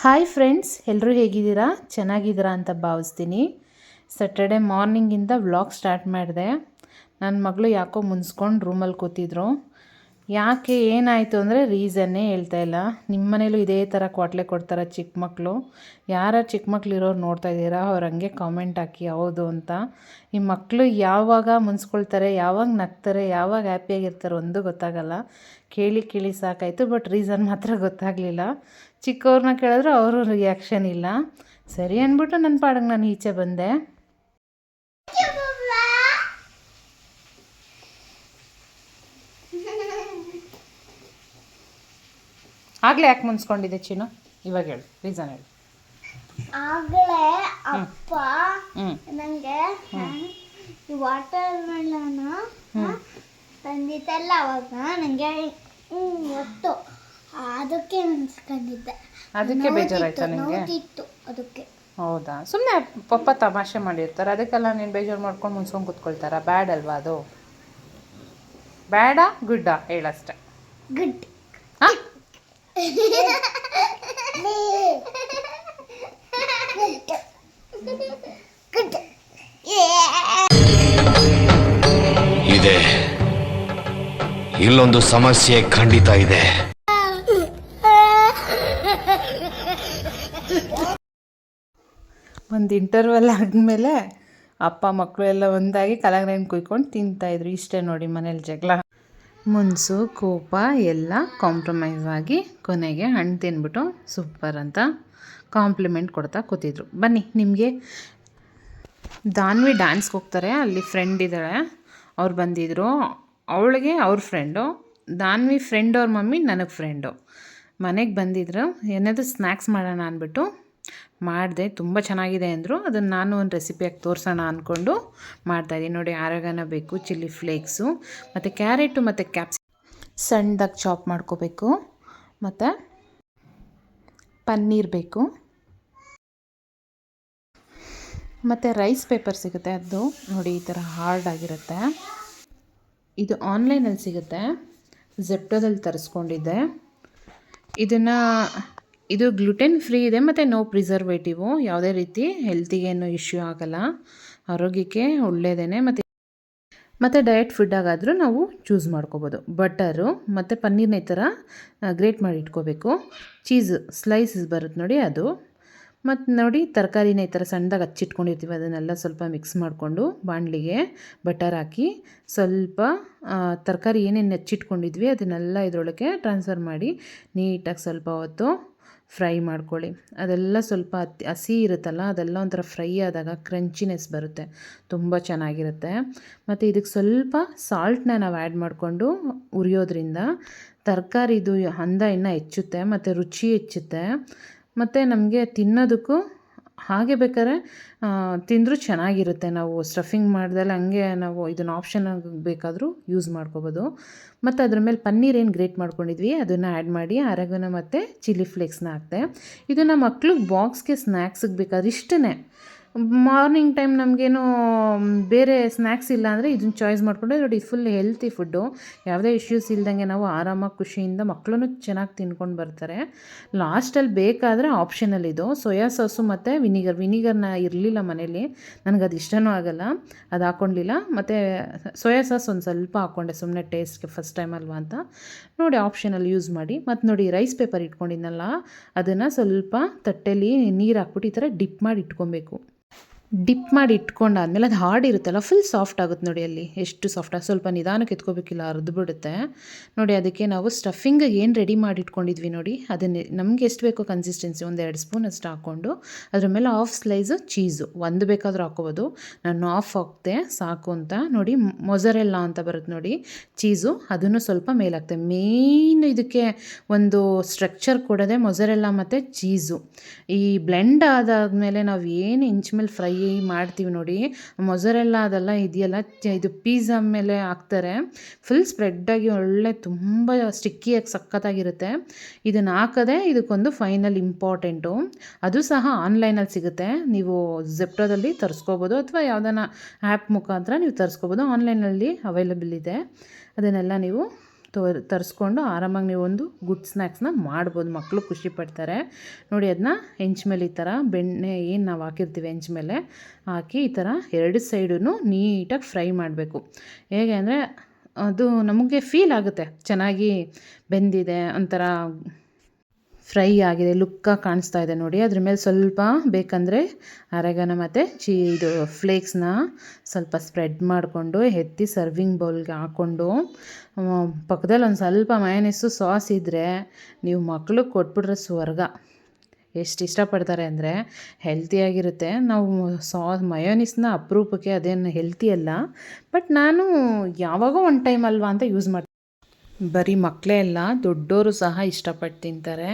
Hi friends, ಎಲ್ಲರೂ ಹೇಗಿದ್ದೀರಾ? ಚೆನ್ನಾಗಿದ್ದೀರಾ ಅಂತ ಭಾವಿಸ್ತೀನಿ. ಸ್ಯಾಟರ್ಡೆ ಮಾರ್ನಿಂಗಿಂದ ವ್ಲಾಗ್ ಸ್ಟಾರ್ಟ್ ಮಾಡಿದೆ. ನನ್ನ ಮಗಳು ಯಾಕೋ ಮುನ್ಸ್ಕೊಂಡು ರೂಮಲ್ಲಿ ಕೂತಿದ್ರು. ಯಾಕೆ ಏನಾಯಿತು ಅಂದರೆ ರೀಸನ್ನೇ ಹೇಳ್ತಾ ಇಲ್ಲ. ನಿಮ್ಮ ಮನೇಲೂ ಇದೇ ಥರ ಕ್ವಾಟ್ಲೆ ಕೊಡ್ತಾರೆ ಚಿಕ್ಕ ಮಕ್ಕಳು? ಯಾರು ಚಿಕ್ಕ ಮಕ್ಳು ಇರೋರು ನೋಡ್ತಾ ಇದ್ದೀರಾ? ಅವ್ರು ಹಂಗೆ ಕಾಮೆಂಟ್ ಹಾಕಿ ಹೌದು ಅಂತ. ಈ ಮಕ್ಕಳು ಯಾವಾಗ ಮುನ್ಸ್ಕೊಳ್ತಾರೆ, ಯಾವಾಗ ನಗ್ತಾರೆ, ಯಾವಾಗ ಹ್ಯಾಪಿಯಾಗಿರ್ತಾರೆ ಒಂದು ಗೊತ್ತಾಗಲ್ಲ. ಕೇಳಿ ಕೇಳಿ ಸಾಕಾಯಿತು. ಬಟ್ ರೀಸನ್ ಮಾತ್ರ ಗೊತ್ತಾಗಲಿಲ್ಲ. ಚಿಕ್ಕವ್ರನ್ನ ಕೇಳಿದ್ರು ಅವರು ರಿಯಾಕ್ಷನ್ ಇಲ್ಲ. ಸರಿ ಅಂದ್ಬಿಟ್ಟು ನನ್ನ ಪಾಡಿಗೆ ನಾನು ಈಚೆ ಬಂದೆ. ಆಗಲೇ ಯಾಕೆ ಮುನ್ಸ್ಕೊಂಡಿದ್ದೆ ಚಿನ್ನು? ಇವಾಗ ಹೇಳು, ರೀಸನ್ ಹೇಳು. ಆಗಲೇ ಅಪ್ಪ ನನಗೆ ಈ ವಾಟರ್ ಮೆಲನ್ ತಂದಿದ್ದಲ್ಲ, ಅವಾಗ ನನಗೆ ಒತ್ತು ಅದಕ್ಕೆ ಮುನ್ಸ್ಕೊಂಡಿದ್ದೆ. ಅದಕ್ಕೆ ಬೇಜಾರಾಯ್ತಾ ನಿನಗೆ? ಅದಕ್ಕೆ. ಹೌದಾ? ಸುಮ್ಮನೆ ಪಪ್ಪ ತಮಾಷೆ ಮಾಡಿರ್ತಾರೆ, ಅದಕ್ಕೆಲ್ಲ ನೀನು ಬೇಜಾರು ಮಾಡ್ಕೊಂಡು ಮುನ್ಸ್ಕೊಂಡು ಕೂತ್ಕೊಳ್ತಾರ? ಬ್ಯಾಡ್ ಅಲ್ವಾ ಅದು? ಬ್ಯಾಡ ಗುಡ್ಡ ಹೇಳಷ್ಟೆ. ಗುಡ್. ಹಾಂ, ಇದೆ, ಇಲ್ಲೊಂದು ಸಮಸ್ಯೆ ಖಂಡಿತ ಇದೆ. ಒಂದು ಇಂಟರ್ವಲ್ ಆದಮೇಲೆ ಅಪ್ಪ ಮಕ್ಕಳು ಎಲ್ಲ ಒಂದಾಗಿ ಕಲಗರೆಯನ್ನು ಕುಯ್ಕೊಂಡು ತಿಂತಾಯಿದ್ರು. ಇಷ್ಟೇ ನೋಡಿ ಮನೇಲಿ ಜಗಳ. ಮುನ್ಸು ಕೋಪ ಎಲ್ಲ ಕಾಂಪ್ರಮೈಸ್ ಆಗಿ ಕೊನೆಗೆ ಹಣ್ಣು ತಿಂದ್ಬಿಟ್ಟು ಸೂಪರ್ ಅಂತ ಕಾಂಪ್ಲಿಮೆಂಟ್ ಕೊಡ್ತಾ ಕೂತಿದ್ರು. ಬನ್ನಿ, ನಿಮಗೆ ದಾನ್ವಿ ಡ್ಯಾನ್ಸ್ಗೆ ಹೋಗ್ತಾರೆ, ಅಲ್ಲಿ ಫ್ರೆಂಡ್ ಇದ್ದಾಳೆ, ಅವ್ರು ಬಂದಿದ್ದರು. ಅವಳಿಗೆ ಅವ್ರ ಫ್ರೆಂಡು, ದಾನ್ವಿ ಫ್ರೆಂಡ್ ಅವ್ರ ಮಮ್ಮಿ ನನಗೆ ಫ್ರೆಂಡು. ಮನೆಗೆ ಬಂದಿದ್ರು, ಏನಾದರೂ ಸ್ನ್ಯಾಕ್ಸ್ ಮಾಡೋಣ ಅಂದ್ಬಿಟ್ಟು ಮಾಡಿದೆ. ತುಂಬ ಚೆನ್ನಾಗಿದೆ ಅಂದರು. ಅದನ್ನು ನಾನು ಒಂದು ರೆಸಿಪಿಯಾಗಿ ತೋರಿಸೋಣ ಅಂದ್ಕೊಂಡು ಮಾಡ್ತಾಯಿದ್ದೀನಿ. ನೋಡಿ, ಆರಗನ ಬೇಕು, ಚಿಲ್ಲಿ ಫ್ಲೇಕ್ಸು ಮತ್ತು ಕ್ಯಾರೆಟು ಮತ್ತು ಸಣ್ಣದಾಗಿ ಚಾಪ್ ಮಾಡ್ಕೋಬೇಕು, ಮತ್ತು ಪನ್ನೀರ್ ಬೇಕು, ಮತ್ತು ರೈಸ್ ಪೇಪರ್ ಸಿಗುತ್ತೆ. ಅದು ನೋಡಿ ಈ ಥರ ಹಾರ್ಡ್ ಆಗಿರುತ್ತೆ. ಇದು ಆನ್ಲೈನಲ್ಲಿ ಸಿಗುತ್ತೆ, ಜೆಪ್ಟೋದಲ್ಲಿ ತರಿಸ್ಕೊಂಡಿದ್ದೆ. ಇದು ಗ್ಲುಟೆನ್ ಫ್ರೀ ಇದೆ ಮತ್ತು ನೋ ಪ್ರಿಸರ್ವೇಟಿವು. ಯಾವುದೇ ರೀತಿ ಹೆಲ್ತಿಗೇನು ಇಶ್ಯೂ ಆಗೋಲ್ಲ, ಆರೋಗ್ಯಕ್ಕೆ ಒಳ್ಳೆಯದೇ. ಮತ್ತು ಡಯಟ್ ಫುಡ್ಡಾಗಾದರೂ ನಾವು ಚೂಸ್ ಮಾಡ್ಕೋಬೋದು. ಬಟರು ಮತ್ತು ಪನ್ನೀರ್ನ ಈ ಥರ ಗ್ರೇಟ್ ಮಾಡಿ ಇಟ್ಕೋಬೇಕು. ಚೀಸ್ ಸ್ಲೈಸಸ್ ಬರುತ್ತೆ ನೋಡಿ ಅದು. ಮತ್ತು ನೋಡಿ, ತರಕಾರಿನ ಈ ಥರ ಸಣ್ಣದಾಗಿ ಹಚ್ಚಿಟ್ಕೊಂಡಿರ್ತೀವಿ, ಅದನ್ನೆಲ್ಲ ಸ್ವಲ್ಪ ಮಿಕ್ಸ್ ಮಾಡಿಕೊಂಡು ಬಾಣಲಿಗೆ ಬಟರ್ ಹಾಕಿ ಸ್ವಲ್ಪ ತರಕಾರಿ ಏನೇನು ಹಚ್ಚಿಟ್ಕೊಂಡಿದ್ವಿ ಅದನ್ನೆಲ್ಲ ಇದರೊಳಗೆ ಟ್ರಾನ್ಸ್ಫರ್ ಮಾಡಿ ನೀಟಾಗಿ ಸ್ವಲ್ಪ ಹೊತ್ತು ಫ್ರೈ ಮಾಡ್ಕೊಳ್ಳಿ. ಅದೆಲ್ಲ ಸ್ವಲ್ಪ ಹಸಿ ಇರುತ್ತಲ್ಲ, ಅದೆಲ್ಲ ಒಂಥರ ಫ್ರೈ ಆದಾಗ ಕ್ರಂಚಿನೆಸ್ ಬರುತ್ತೆ, ತುಂಬ ಚೆನ್ನಾಗಿರುತ್ತೆ. ಮತ್ತು ಇದಕ್ಕೆ ಸ್ವಲ್ಪ ಸಾಲ್ಟನ್ನ ನಾವು ಆ್ಯಡ್ ಮಾಡಿಕೊಂಡು ಉರಿಯೋದ್ರಿಂದ ತರಕಾರಿದು ಅಂದ ಇನ್ನೂ ಹೆಚ್ಚುತ್ತೆ ಮತ್ತು ರುಚಿ ಹೆಚ್ಚುತ್ತೆ. ಮತ್ತು ನಮಗೆ ತಿನ್ನೋದಕ್ಕೂ ಹಾಗೆ ಬೇಕಾದ್ರೆ ತಿಂದರೂ ಚೆನ್ನಾಗಿರುತ್ತೆ. ನಾವು ಸ್ಟಫಿಂಗ್ ಮಾಡ್ದಲ್ಲ ಹಂಗೆ ನಾವು ಇದನ್ನು ಆಪ್ಷನಾಗಿ ಬೇಕಾದರೂ ಯೂಸ್ ಮಾಡ್ಕೋಬೋದು. ಮತ್ತು ಅದ್ರ ಮೇಲೆ ಪನ್ನೀರ್ ಏನು ಗ್ರೇಟ್ ಮಾಡ್ಕೊಂಡಿದ್ವಿ ಅದನ್ನು ಆ್ಯಡ್ ಮಾಡಿ ಆರಗನ ಮತ್ತು ಚಿಲ್ಲಿ ಫ್ಲೇಕ್ಸ್ನ ಹಾಕ್ದೆ. ಇದನ್ನು ಮಕ್ಳಿಗೆ ಬಾಕ್ಸ್ಗೆ ಸ್ನ್ಯಾಕ್ಸಿಗೆ ಬೇಕಾದ್ರೆ ಇಷ್ಟೇ. ಮಾರ್ನಿಂಗ್ ಟೈಮ್ ನಮಗೇನು ಬೇರೆ ಸ್ನ್ಯಾಕ್ಸ್ ಇಲ್ಲ ಅಂದರೆ ಇದನ್ನು ಚಾಯ್ಸ್ ಮಾಡಿಕೊಂಡ್ರೆ ನೋಡಿ, ಫುಲ್ ಹೆಲ್ತಿ ಫುಡ್ಡು, ಯಾವುದೇ ಇಶ್ಯೂಸ್ ಇಲ್ದಂಗೆ ನಾವು ಆರಾಮಾಗಿ ಖುಷಿಯಿಂದ ಮಕ್ಕಳು ಚೆನ್ನಾಗಿ ತಿನ್ಕೊಂಡು ಬರ್ತಾರೆ. ಲಾಸ್ಟಲ್ಲಿ ಬೇಕಾದರೆ ಆಪ್ಷನಲ್ ಇದು ಸೋಯಾ ಸಾಸು ಮತ್ತು ವಿನಿಗರ್ನ ಇರಲಿಲ್ಲ ಮನೇಲಿ, ನನಗದು ಇಷ್ಟನೂ ಆಗೋಲ್ಲ, ಅದು ಹಾಕ್ಕೊಂಡಿಲ್ಲ. ಮತ್ತು ಸೋಯಾ ಸಾಸ್ ಒಂದು ಸ್ವಲ್ಪ ಹಾಕ್ಕೊಂಡೆ ಸುಮ್ಮನೆ ಟೇಸ್ಟ್ಗೆ, ಫಸ್ಟ್ ಟೈಮ್ ಅಲ್ವಾ ಅಂತ ನೋಡಿ, ಆಪ್ಷನಲ್ಲಿ ಯೂಸ್ ಮಾಡಿ. ಮತ್ತು ನೋಡಿ, ರೈಸ್ ಪೇಪರ್ ಇಟ್ಕೊಂಡಿದ್ನಲ್ಲ ಅದನ್ನು ಸ್ವಲ್ಪ ತಟ್ಟೆಲಿ ನೀರು ಹಾಕ್ಬಿಟ್ಟು ಈ ಥರ ಡಿಪ್ ಮಾಡಿ ಇಟ್ಕೊಬೇಕು. ಡಿಪ್ ಮಾಡಿ ಇಟ್ಕೊಂಡಾದ್ಮೇಲೆ ಅದು ಹಾರ್ಡ್ ಇರುತ್ತಲ್ಲ, ಫುಲ್ ಸಾಫ್ಟ್ ಆಗುತ್ತೆ ನೋಡಿ. ಅಲ್ಲಿ ಎಷ್ಟು ಸಾಫ್ಟಾಗಿ, ಸ್ವಲ್ಪ ನಿಧಾನಕ್ಕೆ ಎತ್ಕೋಬೇಕಿಲ್ಲ, ಅರ್ದು ಬಿಡುತ್ತೆ ನೋಡಿ. ಅದಕ್ಕೆ ನಾವು ಸ್ಟಫಿಂಗ್ ಏನು ರೆಡಿ ಮಾಡಿ ಇಟ್ಕೊಂಡಿದ್ವಿ ನೋಡಿ, ಅದನ್ನೇ ನಮಗೆ ಎಷ್ಟು ಬೇಕೋ ಕನ್ಸಿಸ್ಟೆನ್ಸಿ 1-2 ಸ್ಪೂನ್ ಅಷ್ಟು ಹಾಕ್ಕೊಂಡು ಅದ್ರ ಮೇಲೆ ಹಾಫ್ ಸ್ಲೈಸು ಚೀಸು, ಒಂದು ಬೇಕಾದರೂ ಹಾಕ್ಕೋಬೋದು, ನಾನು ಹಾಫ್ ಹಾಕ್ತೆ ಸಾಕು ಅಂತ. ನೋಡಿ, ಮೊಸರೆಲ್ಲ ಅಂತ ಬರುತ್ತೆ ನೋಡಿ ಚೀಸು, ಅದನ್ನು ಸ್ವಲ್ಪ ಮೇಲೆ ಹಾಕ್ತೆ. ಮೇಯ್ನ್ ಇದಕ್ಕೆ ಒಂದು ಸ್ಟ್ರಕ್ಚರ್ ಕೊಡೋದೆ ಮೊಸರೆಲ್ಲ ಮತ್ತು ಚೀಸು. ಈ ಬ್ಲೆಂಡ್ ಆದಾದಮೇಲೆ ನಾವು ಏನು ಇಂಚ್ ಮೇಲೆ ಫ್ರೈ ಮಾಡ್ತೀವಿ ನೋಡಿ, ಮೊಸರೆಲ್ಲ ಅದೆಲ್ಲ ಇದೆಯಲ್ಲ, ಇದು ಪಿಜ್ಜಾ ಮೇಲೆ ಹಾಕ್ತಾರೆ, ಫುಲ್ ಸ್ಪ್ರೆಡ್ಡಾಗಿ ಒಳ್ಳೆ ತುಂಬ ಸ್ಟಿಕ್ಕಿಯಾಗಿ ಸಖತ್ತಾಗಿರುತ್ತೆ. ಇದನ್ನು ಹಾಕೋದೆ ಇದಕ್ಕೊಂದು ಫೈನಲ್ ಇಂಪಾರ್ಟೆಂಟು. ಅದು ಸಹ ಆನ್ಲೈನಲ್ಲಿ ಸಿಗುತ್ತೆ, ನೀವು ಜೆಪ್ಟೋದಲ್ಲಿ ತರಿಸ್ಕೋಬೋದು ಅಥವಾ ಯಾವುದನ್ನ ಆ್ಯಪ್ ಮುಖಾಂತರ ನೀವು ತರಿಸ್ಕೋಬೋದು. ಆನ್ಲೈನಲ್ಲಿ ಅವೈಲಬಲ್ ಇದೆ. ಅದನ್ನೆಲ್ಲ ನೀವು ತರಿಸ್ಕೊಂಡು ಆರಾಮಾಗಿ ನೀವು ಒಂದು ಗುಡ್ ಸ್ನ್ಯಾಕ್ಸ್ನ ಮಾಡ್ಬೋದು. ಮಕ್ಕಳು ಖುಷಿ ಪಡ್ತಾರೆ. ನೋಡಿ ಅದನ್ನ ಹೆಂಚು ಮೇಲೆ ಈ ಥರ ಬೆಣ್ಣೆ ಏನು ನಾವು ಹಾಕಿರ್ತೀವಿ ಹೆಂಚು ಮೇಲೆ ಹಾಕಿ ಈ ಥರ ಎರಡು ಸೈಡೂ ನೀಟಾಗಿ ಫ್ರೈ ಮಾಡಬೇಕು. ಹೇಗೆ ಅಂದರೆ ಅದು ನಮಗೆ ಫೀಲ್ ಆಗುತ್ತೆ ಚೆನ್ನಾಗಿ ಬೆಂದಿದೆ, ಒಂಥರ ಫ್ರೈ ಆಗಿದೆ, ಲುಕ್ಕಾಗಿ ಕಾಣಿಸ್ತಾ ಇದೆ ನೋಡಿ. ಅದ್ರ ಮೇಲೆ ಸ್ವಲ್ಪ ಬೇಕಂದರೆ ಅರೆಗನ ಮತ್ತು ಇದು ಫ್ಲೇಕ್ಸ್ನ ಸ್ವಲ್ಪ ಸ್ಪ್ರೆಡ್ ಮಾಡಿಕೊಂಡು ಎತ್ತಿ ಸರ್ವಿಂಗ್ ಬೌಲ್ಗೆ ಹಾಕ್ಕೊಂಡು ಪಕ್ಕದಲ್ಲಿ ಒಂದು ಸ್ವಲ್ಪ ಮಯೋನೈಸು ಸಾಸ್ ಇದ್ದರೆ ನೀವು ಮಕ್ಳಿಗೆ ಕೊಟ್ಬಿಟ್ರೆ ಸ್ವರ್ಗ. ಎಷ್ಟು ಇಷ್ಟಪಡ್ತಾರೆ ಅಂದರೆ ಹೆಲ್ತಿಯಾಗಿರುತ್ತೆ. ನಾವು ಮಯೋನೈಸ್ನ ಅಪರೂಪಕ್ಕೆ, ಅದೇನು ಹೆಲ್ತಿ ಅಲ್ಲ, ಬಟ್ ನಾನು ಯಾವಾಗೋ ಒಂದು ಟೈಮ್ ಅಲ್ವಾ ಅಂತ ಯೂಸ್ ಮಾಡ್ತೀನಿ. ಬರೀ ಮಕ್ಕಳೇ ಅಲ್ಲ, ದೊಡ್ಡವರು ಸಹ ಇಷ್ಟಪಟ್ಟು ತಿಂತಾರೆ.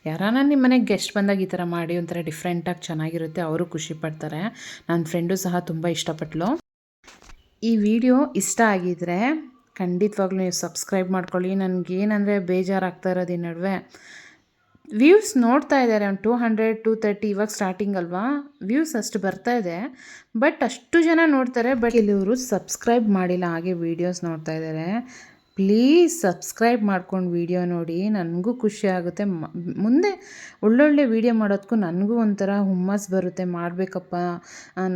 ಯಾರಾನ ನಿಮ್ಮ ಮನೆಗೆ ಗೆಸ್ಟ್ ಬಂದಾಗ ಈ ಥರ ಮಾಡಿ ಒಂಥರ ಡಿಫ್ರೆಂಟಾಗಿ ಚೆನ್ನಾಗಿರುತ್ತೆ, ಅವರು ಖುಷಿ ಪಡ್ತಾರೆ. ನನ್ನ ಫ್ರೆಂಡು ಸಹ ತುಂಬ ಇಷ್ಟಪಟ್ಟಳು. ಈ ವಿಡಿಯೋ ಇಷ್ಟ ಆಗಿದರೆ ಖಂಡಿತವಾಗ್ಲೂ ನೀವು ಸಬ್ಸ್ಕ್ರೈಬ್ ಮಾಡ್ಕೊಳ್ಳಿ. ನನಗೇನಂದರೆ ಬೇಜಾರಾಗ್ತಾ ಇರೋದು ಈ ನಡುವೆ ವ್ಯೂಸ್ ನೋಡ್ತಾ ಇದ್ದಾರೆ ಒಂದು 200 230, ಇವಾಗ ಸ್ಟಾರ್ಟಿಂಗ್ ಅಲ್ವಾ, ವ್ಯೂಸ್ ಅಷ್ಟು ಬರ್ತಾ ಇದೆ, ಬಟ್ ಅಷ್ಟು ಜನ ನೋಡ್ತಾರೆ, ಬಟ್ ಕೆಲವರು ಸಬ್ಸ್ಕ್ರೈಬ್ ಮಾಡಿಲ್ಲ, ಹಾಗೆ ವೀಡಿಯೋಸ್ ನೋಡ್ತಾ ಇದ್ದಾರೆ. ಪ್ಲೀಸ್ ಸಬ್ಸ್ಕ್ರೈಬ್ ಮಾಡ್ಕೊಂಡು ವೀಡಿಯೋ ನೋಡಿ, ನನಗೂ ಖುಷಿ ಆಗುತ್ತೆ. ಮುಂದೆ ಒಳ್ಳೊಳ್ಳೆ ವೀಡಿಯೋ ಮಾಡೋದಕ್ಕೂ ನನಗೂ ಒಂಥರ ಹುಮ್ಮಸ್ ಬರುತ್ತೆ, ಮಾಡಬೇಕಪ್ಪ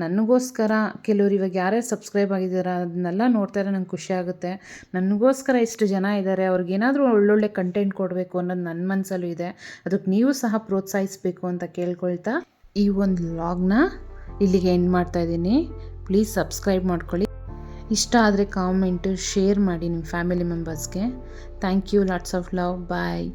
ನನಗೋಸ್ಕರ. ಕೆಲವರು ಇವಾಗ ಯಾರ್ಯಾರು ಸಬ್ಸ್ಕ್ರೈಬ್ ಆಗಿದ್ದಾರೆ ಅದನ್ನೆಲ್ಲ ನೋಡ್ತಾರೆ, ನಂಗೆ ಖುಷಿ ಆಗುತ್ತೆ. ನನಗೋಸ್ಕರ ಎಷ್ಟು ಜನ ಇದ್ದಾರೆ, ಅವ್ರಿಗೇನಾದರೂ ಒಳ್ಳೊಳ್ಳೆ ಕಂಟೆಂಟ್ ಕೊಡಬೇಕು ಅನ್ನೋದು ನನ್ನ ಮನಸ್ಸಲ್ಲೂ ಇದೆ. ಅದಕ್ಕೆ ನೀವು ಸಹ ಪ್ರೋತ್ಸಾಹಿಸಬೇಕು ಅಂತ ಕೇಳ್ಕೊಳ್ತಾ ಈ ಒಂದು ವ್ಲಾಗ್ನ ಇಲ್ಲಿಗೆ ಎಂಡ್ ಮಾಡ್ತಾಯಿದ್ದೀನಿ. ಪ್ಲೀಸ್ ಸಬ್ಸ್ಕ್ರೈಬ್ ಮಾಡ್ಕೊಳ್ಳಿ. ಇಷ್ಟ ಆದರೆ ಕಾಮೆಂಟು ಶೇರ್ ಮಾಡಿ ನಿಮ್ಮ ಫ್ಯಾಮಿಲಿ ಮೆಂಬರ್ಸ್ಗೆ. Thank you, lots of love, bye.